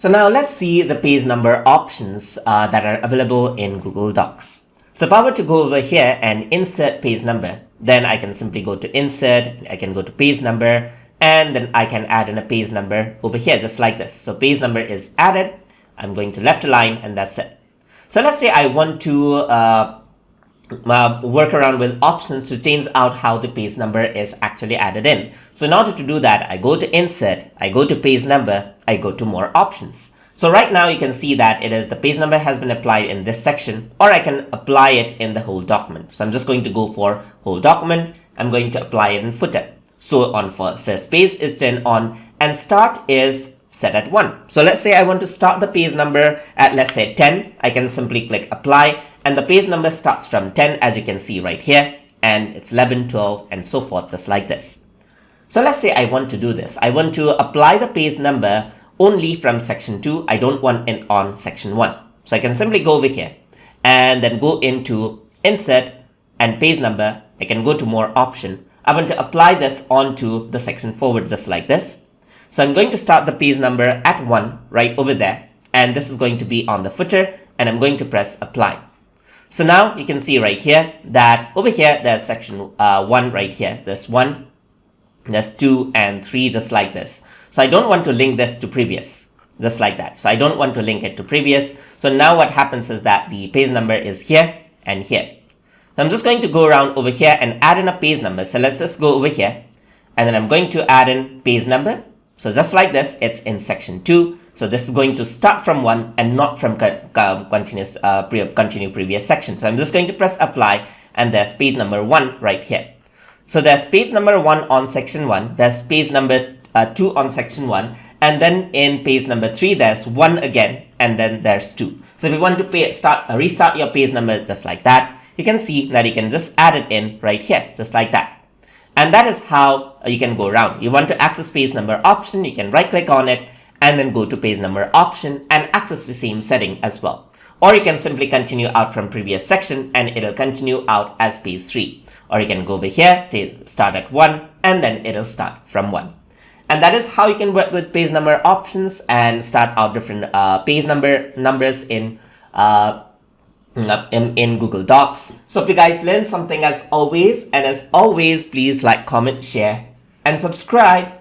So now let's see the page number options that are available in Google Docs. So if I were to go over here and insert page number, then I can simply go to insert, I can go to page number, and then I can add in a page number over here just like this. So page number is added. I'm going to left align and that's it. So let's say I want to work around with options to change out how the page number is actually added in. So in order to do that, I go to insert, I go to page number, I go to more options. So right now you can see that it is the page number has been applied in this section, or I can apply it in the whole document. So I'm just going to go for whole document. I'm going to apply it in footer. So on first page is turned on and start is set at 1. So let's say I want to start the page number at, let's say 10. I can simply click apply and the page number starts from 10 as you can see right here, and it's 11, 12 and so forth just like this. So let's say I want to do this. I want to apply the page number only from section 2. I don't want it on section 1. So I can simply go over here and then go into insert and page number. I can go to more option. I want to apply this onto the section forward just like this. So I'm going to start the page number at 1 right over there, and this is going to be on the footer, and I'm going to press apply. So now you can see right here that over here there's section 1 right here. There's 1, there's 2 and 3 just like this. So I don't want to link this to previous just like that. So I don't want to link it to previous. So now what happens is that the page number is here and here. So I'm just going to go around over here and add in a page number. So let's just go over here and then I'm going to add in page number. So just like this, it's in section 2. So this is going to start from 1 and not from continue previous section. So I'm just going to press apply and there's page number 1 right here. So there's page number 1 on section 1, there's page number 2 on section 1, and then in page number 3 there's 1 again, and then there's 2. So if you want to restart your page number just like that, you can see that you can just add it in right here just like that. And that is how you can go around. You want to access page number option, you can right click on it and then go to page number option and access the same setting as well. Or you can simply continue out from previous section and it'll continue out as page 3. Or you can go over here, say start at 1 and then it'll start from 1. And that is how you can work with page number options and start out different page numbers in Google Docs. So if you guys learned something as always, and as always, please like, comment, share and subscribe.